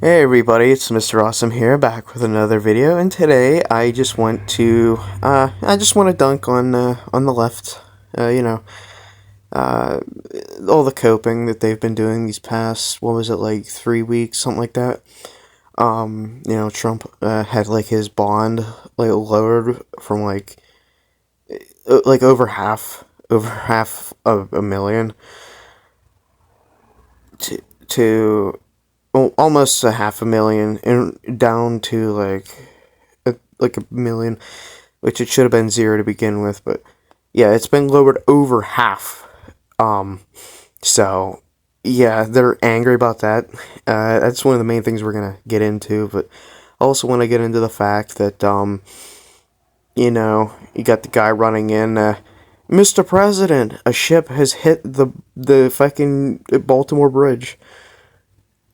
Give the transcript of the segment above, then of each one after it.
Hey everybody, it's Mr. Awesome here, back with another video, and today I just want to, dunk on the left, you know, uh, all the coping that they've been doing these past, what was it, like 3 weeks, something like that. Trump, had, like, his bond, like, lowered from, like, over half of a million to almost a half a million, and down to like a million, which it should have been zero to begin with. But yeah, it's been lowered over half. So yeah, they're angry about that. That's one of the main things we're gonna get into. But I also want to get into the fact that you got the guy running in. Mr. President, a ship has hit the fucking Baltimore Bridge.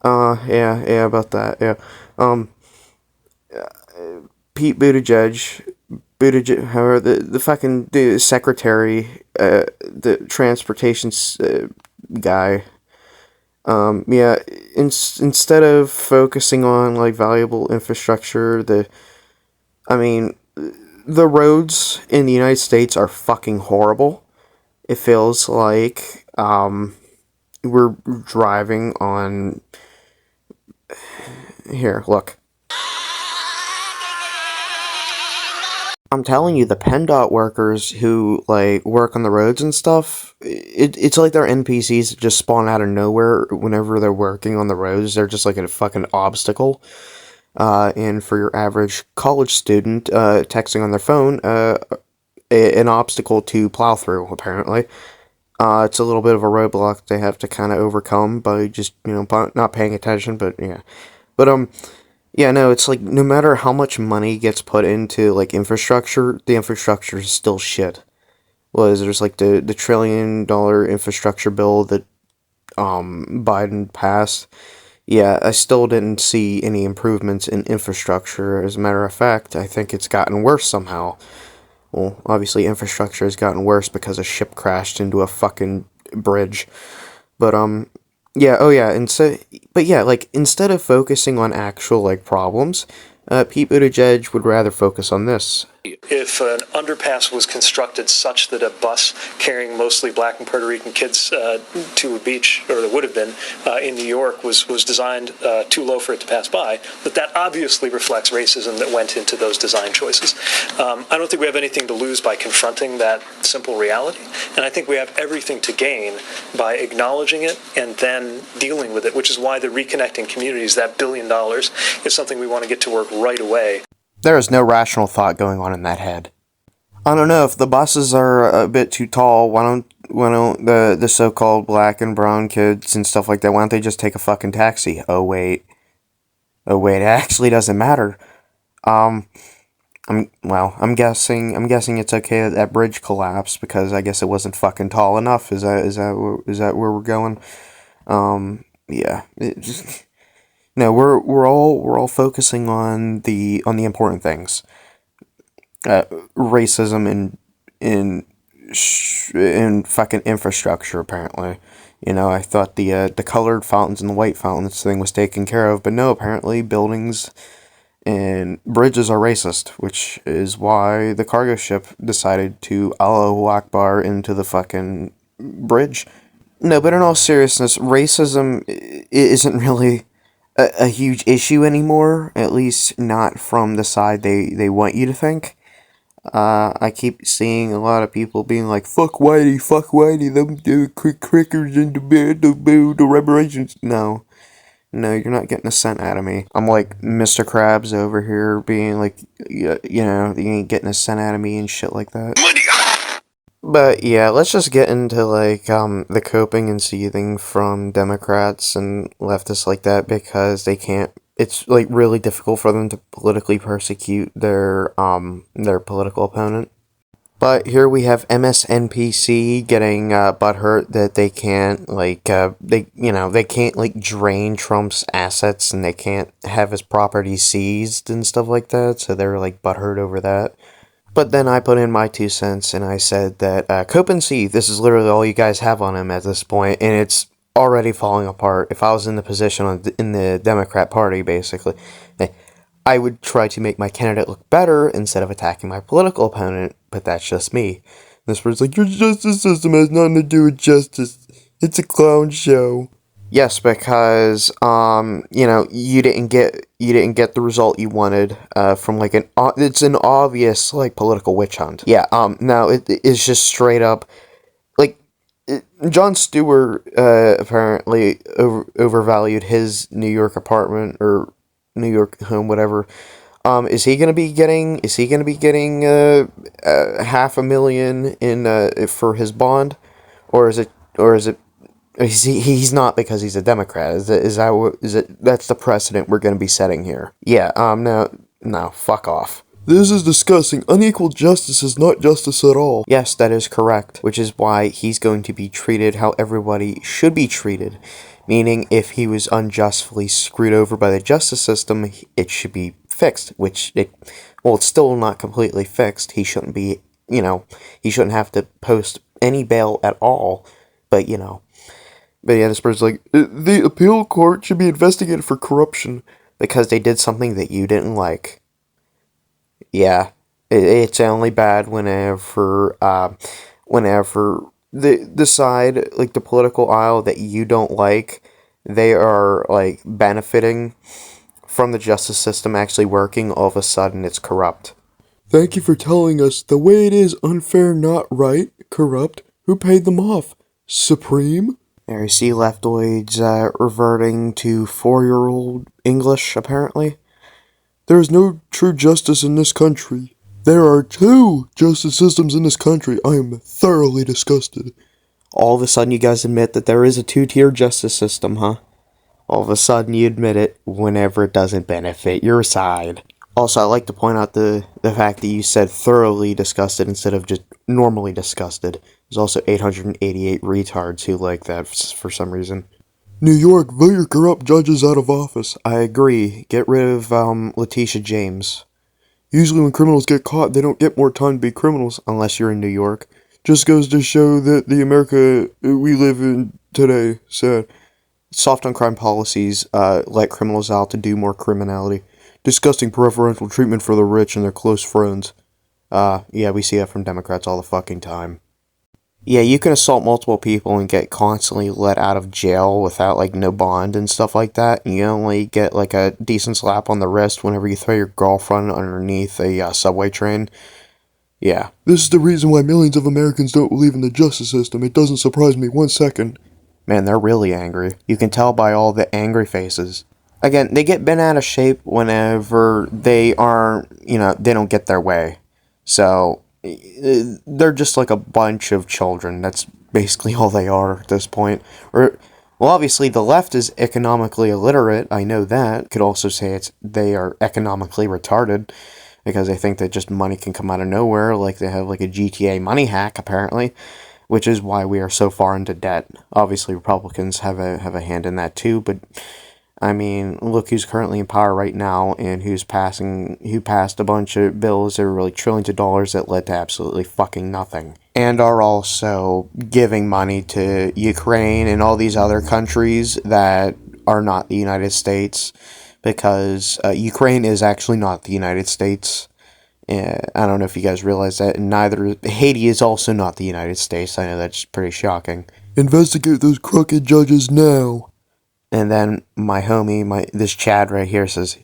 Yeah, about that. Yeah. Um, Pete however, the fucking the secretary, the transportation guy. Yeah. Instead of focusing on like valuable infrastructure, I mean, the roads in the United States are fucking horrible. It feels like we're driving on. Here, look. I'm telling you, the PennDOT workers who like work on the roads and stuff, it's like they're NPCs that just spawn out of nowhere whenever they're working on the roads. They're just like a fucking obstacle. And for your average college student, texting on their phone, an obstacle to plow through. Apparently, it's a little bit of a roadblock they have to kind of overcome by just not paying attention. But yeah, but yeah, no, it's like no matter how much money gets put into like infrastructure, the infrastructure is still shit. There's like the $1 trillion infrastructure bill that Biden passed. Yeah, I still didn't see any improvements in infrastructure. As a matter of fact, I think it's gotten worse somehow. Well, obviously infrastructure has gotten worse because a ship crashed into a fucking bridge. But yeah, oh yeah, and so, but yeah, like instead of focusing on actual like problems, Pete Buttigieg would rather focus on this. If an underpass was constructed such that a bus carrying mostly black and Puerto Rican kids to a beach, or that would have been in New York, was designed too low for it to pass by, that obviously reflects racism that went into those design choices. I don't think we have anything to lose by confronting that simple reality, and I think we have everything to gain by acknowledging it and then dealing with it, which is why the Reconnecting Communities, that $1 billion, is something we want to get to work right away. There is no rational thought going on in that head. I don't know if the buses are a bit too tall. Why don't the so-called black and brown kids and stuff like that? Why don't they just take a fucking taxi? It actually doesn't matter. I'm guessing it's okay that that bridge collapsed because I guess it wasn't fucking tall enough. Is that where we're going? Yeah. No, we're all focusing on the important things. Racism in fucking infrastructure. Apparently, I thought the colored fountains and the white fountains thing was taken care of, but no. Apparently, buildings and bridges are racist, which is why the cargo ship decided to Allahu Akbar into the fucking bridge. No, but in all seriousness, racism isn't really a huge issue anymore, at least not from the side they want you to think. I keep seeing a lot of people being like, fuck Whitey, them crickers and the reparations. No, you're not getting a cent out of me. I'm like Mr. Krabs over here being like, you ain't getting a cent out of me and shit like that. But yeah, let's just get into like the coping and seething from Democrats and leftists like that, because they can't. It's like really difficult for them to politically persecute their political opponent. But here we have MSNPC getting butthurt that they can't they can't like drain Trump's assets, and they can't have his property seized and stuff like that. So they're like butthurt over that. But then I put in my 2 cents and I said that Cope and C, this is literally all you guys have on him at this point, and it's already falling apart. If I was in the position in the Democrat Party, basically, I would try to make my candidate look better instead of attacking my political opponent, but that's just me. This person's like, your justice system has nothing to do with justice. It's a clown show. Yes, because you didn't get the result you wanted from like it's an obvious like political witch hunt. Yeah, no, it is just straight up like John Stewart apparently overvalued his New York apartment or New York home, whatever. Is he gonna be getting? Is he gonna be getting $500,000 in for his bond, or is it? Or is it? He's not because he's a Democrat. Is that what? Is it? That's the precedent we're gonna be setting here. Yeah. No. No. Fuck off. This is discussing unequal justice is not justice at all. Yes, that is correct, which is why he's going to be treated how everybody should be treated. Meaning, if he was unjustly screwed over by the justice system, it should be fixed, it's still not completely fixed. He shouldn't be, he shouldn't have to post any bail at all, but, but yeah, this person's like, the appeal court should be investigated for corruption because they did something that you didn't like. Yeah, it's only bad whenever the side, like the political aisle that you don't like, they are like benefiting from the justice system actually working. All of a sudden, it's corrupt. Thank you for telling us the way it is unfair, not right, corrupt. Who paid them off? Supreme? There you see leftoids reverting to 4-year-old English, apparently. There is no true justice in this country. There are two justice systems in this country. I am thoroughly disgusted. All of a sudden, you guys admit that there is a two-tier justice system, huh? All of a sudden, you admit it whenever it doesn't benefit your side. Also, I'd like to point out the fact that you said thoroughly disgusted instead of just normally disgusted. There's also 888 retards who like that for some reason. New York, vote your corrupt judges out of office. I agree. Get rid of Letitia James. Usually when criminals get caught, they don't get more time to be criminals, unless you're in New York. Just goes to show that the America we live in today, sad. Soft on crime policies let criminals out to do more criminality. Disgusting preferential treatment for the rich and their close friends. Yeah, we see that from Democrats all the fucking time. Yeah, you can assault multiple people and get constantly let out of jail without, like, no bond and stuff like that. You only get, like, a decent slap on the wrist whenever you throw your girlfriend underneath a subway train. Yeah. This is the reason why millions of Americans don't believe in the justice system. It doesn't surprise me 1 second. Man, they're really angry. You can tell by all the angry faces. Again, they get bent out of shape whenever they aren't, they don't get their way. So, they're just like a bunch of children. That's basically all they are at this point. Well, obviously, the left is economically illiterate. I know that. Could also say they are economically retarded because they think that just money can come out of nowhere, like they have like a GTA money hack, apparently, which is why we are so far into debt. Obviously, Republicans have a hand in that too, but I mean, look who's currently in power right now and who passed a bunch of bills that were really trillions of dollars that led to absolutely fucking nothing. And are also giving money to Ukraine and all these other countries that are not the United States because Ukraine is actually not the United States. I don't know if you guys realize that, and neither Haiti is also not the United States. I know that's pretty shocking. Investigate those crooked judges now. And then my homie, this Chad right here says,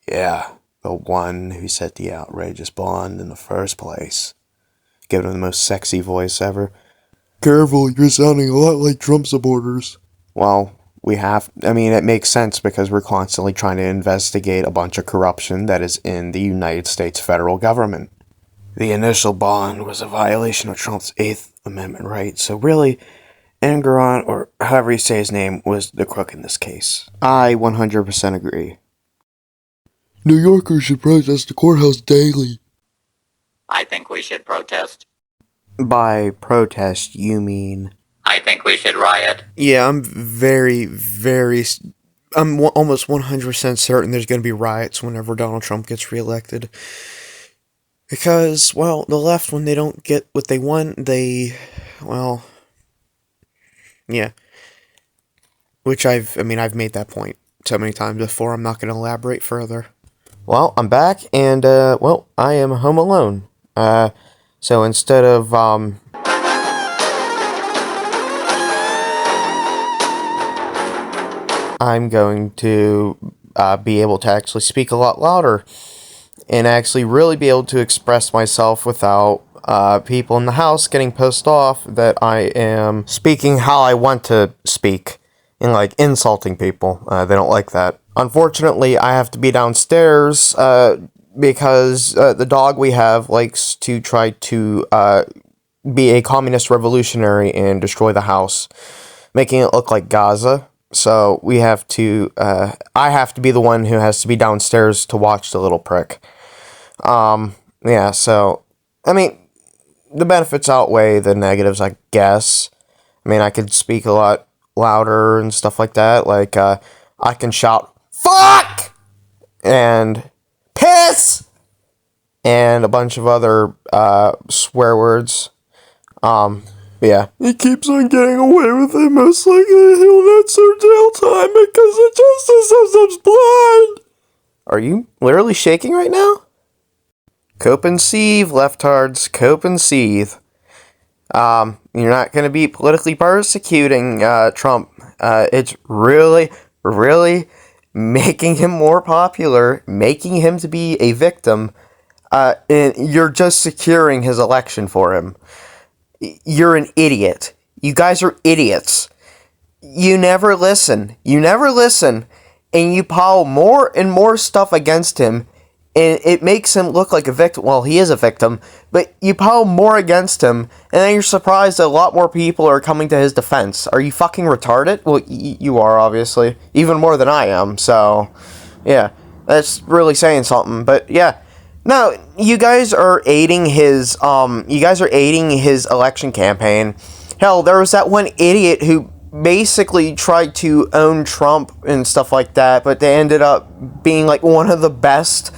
yeah, the one who set the outrageous bond in the first place. Giving him the most sexy voice ever. Careful, you're sounding a lot like Trump supporters. Well, it makes sense because we're constantly trying to investigate a bunch of corruption that is in the United States federal government. The initial bond was a violation of Trump's 8th Amendment right, so really, Engeron, or however you say his name, was the crook in this case. I 100% agree. New Yorkers should protest the courthouse daily. I think we should protest. By protest, you mean? I think we should riot. Yeah, I'm almost 100% certain there's going to be riots whenever Donald Trump gets reelected. Because, well, the left, when they don't get what they want, yeah. which I've made that point so many times before. I'm not going to elaborate further. Well, I'm back, and, I am home alone. So instead of, I'm going to, be able to actually speak a lot louder and actually really be able to express myself without people in the house getting pissed off that I am speaking how I want to speak and like insulting people. They don't like that. Unfortunately, I have to be downstairs because the dog we have likes to try to be a communist revolutionary and destroy the house, making it look like Gaza. So we have to, I have to be the one who has to be downstairs to watch the little prick. Yeah, so, I mean, the benefits outweigh the negatives, I guess. I mean, I could speak a lot louder and stuff like that. Like, I can shout, fuck! And piss! And a bunch of other, swear words. Yeah. He keeps on getting away with it. Most likely he'll not serve jail time because the justice system's blind. Are you literally shaking right now? Cope and seethe, leftards. Cope and seethe. You're not going to be politically persecuting Trump. It's really, really making him more popular, making him to be a victim, and you're just securing his election for him. You're an idiot. You guys are idiots. You never listen. And you pile more and more stuff against him, and it makes him look like a victim. Well, he is a victim, but you pile more against him, and then you're surprised that a lot more people are coming to his defense. Are you fucking retarded? Well, you are, obviously. Even more than I am, so, yeah. That's really saying something, but yeah. No, you guys are aiding his election campaign. Hell, there was that one idiot who basically tried to own Trump and stuff like that, but they ended up being like one of the best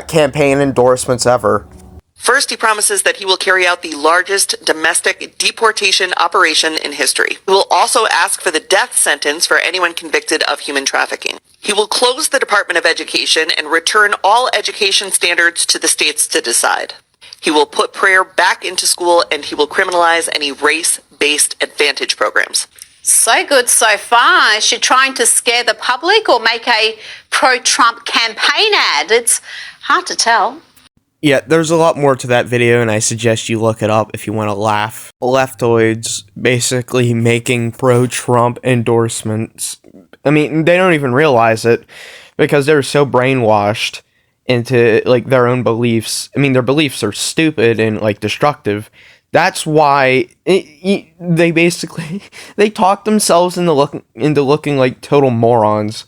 campaign endorsements ever. First, he promises that he will carry out the largest domestic deportation operation in history. He will also ask for the death sentence for anyone convicted of human trafficking. He will close the Department of Education and return all education standards to the states to decide. He will put prayer back into school, and he will criminalize any race-based advantage programs. So good so far. Is she trying to scare the public or make a pro-Trump campaign ad? It's hard to tell. Yeah, there's a lot more to that video, and I suggest you look it up if you want to laugh. Leftoids basically making pro-Trump endorsements. I mean, they don't even realize it because they're so brainwashed into like their own beliefs. I mean, their beliefs are stupid and like destructive. That's why they basically they talk themselves into looking like total morons.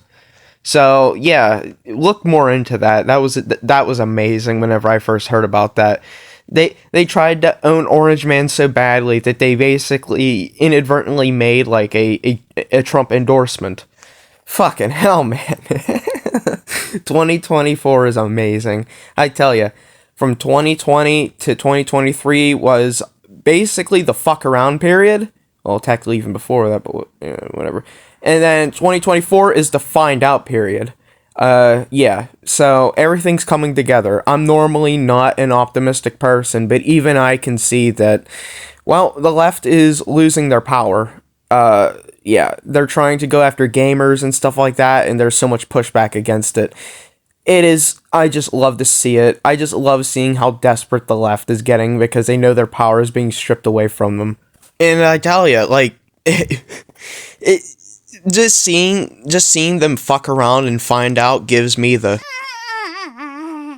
So yeah, look more into that. That was amazing. Whenever I first heard about that, they tried to own Orange Man so badly that they basically inadvertently made like a Trump endorsement. Fucking hell, man. 2024 is amazing. I tell you, from 2020 to 2023 was basically the fuck around period. Well, technically even before that, but whatever. And then 2024 is the find out period. Yeah, so everything's coming together. I'm normally not an optimistic person, but even I can see that, well, the left is losing their power. Yeah, they're trying to go after gamers and stuff like that, and there's so much pushback against it. I just love to see it. I just love seeing how desperate the left is getting because they know their power is being stripped away from them. And I tell you, like, just seeing them fuck around and find out gives me the...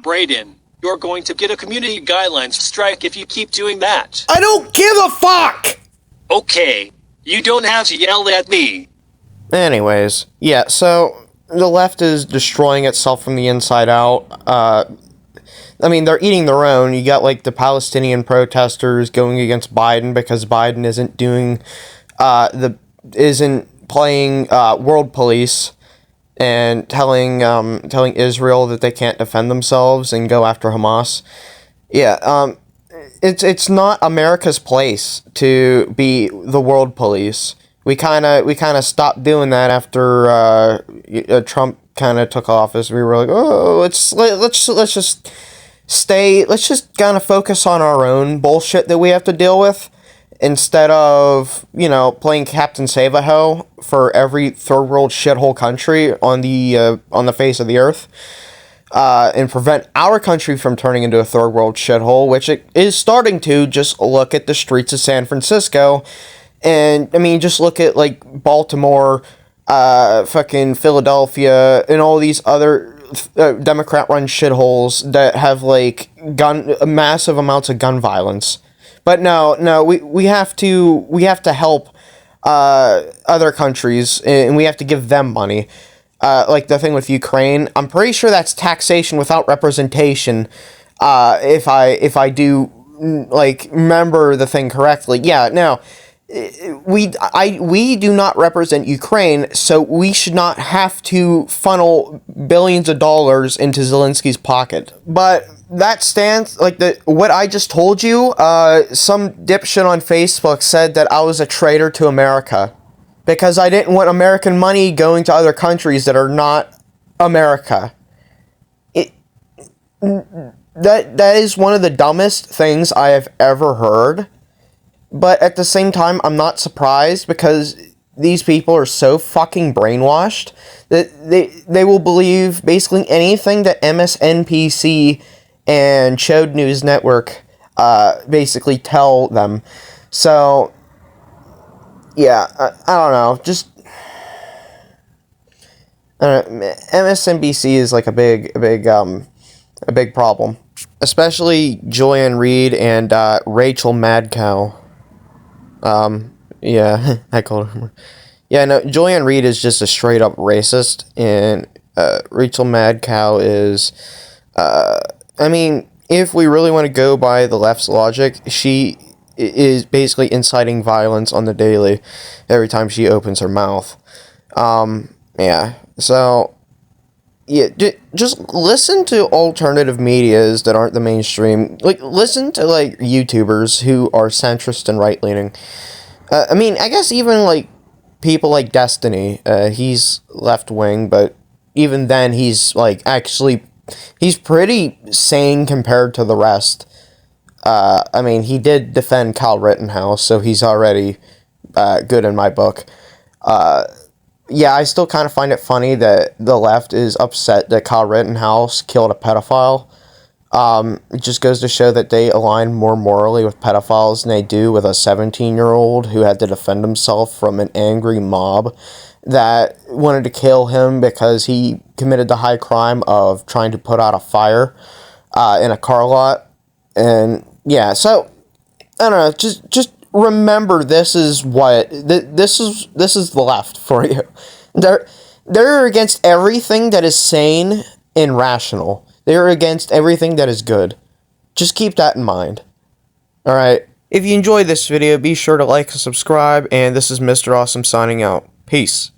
Brayden, you're going to get a community guidelines strike if you keep doing that. I don't give a fuck! Okay, you don't have to yell at me. Anyways, yeah, so the left is destroying itself from the inside out. I mean, they're eating their own. You got, like, the Palestinian protesters going against Biden because Biden isn't doing, isn't playing, world police and telling Israel that they can't defend themselves and go after Hamas. Yeah, it's not America's place to be the world police. we kind of stopped doing that after Trump kind of took office. We were like, oh, let's just kind of focus on our own bullshit that we have to deal with, instead of, playing Captain Save-A-Ho for every third world shithole country on the face of the earth, and prevent our country from turning into a third world shithole, which it is starting to. Just look at the streets of San Francisco, and I mean, just look at like Baltimore, fucking Philadelphia, and all these other Democrat-run shitholes that have like massive amounts of gun violence. But no, we have to help other countries, and we have to give them money. Like the thing with Ukraine, I'm pretty sure that's taxation without representation. If I do like remember the thing correctly, yeah. Now, we do not represent Ukraine, so we should not have to funnel billions of dollars into Zelensky's pocket. But that stands, like what I just told you, some dipshit on Facebook said that I was a traitor to America because I didn't want American money going to other countries that are not America. That is one of the dumbest things I have ever heard. But at the same time, I'm not surprised, because these people are so fucking brainwashed that they will believe basically anything that MSNBC and Chode News Network basically tell them. So, yeah, I don't know. Just MSNBC is like a big problem, especially Joy-Ann Reid and Rachel Madcow. Yeah, I called her. Yeah, no, Joy-Ann Reid is just a straight up racist, and Rachel Madcow is, I mean, if we really want to go by the left's logic, she is basically inciting violence on the daily every time she opens her mouth. Yeah, so, yeah, just listen to alternative medias that aren't the mainstream. Like, listen to, like, YouTubers who are centrist and right-leaning. I mean, I guess even, like, people like Destiny, he's left-wing, but even then, he's, like, actually, he's pretty sane compared to the rest. I mean, he did defend Kyle Rittenhouse, so he's already good in my book. Yeah, I still kind of find it funny that the left is upset that Kyle Rittenhouse killed a pedophile. It just goes to show that they align more morally with pedophiles than they do with a 17-year-old who had to defend himself from an angry mob that wanted to kill him because he committed the high crime of trying to put out a fire in a car lot. And yeah, so I don't know, just remember, this is what this is the left for you. They're against everything that is sane and rational. They're against everything that is good. Just keep that in mind. Alright, if you enjoyed this video, be sure to like and subscribe, and this is Mr. Awesome signing out. Peace.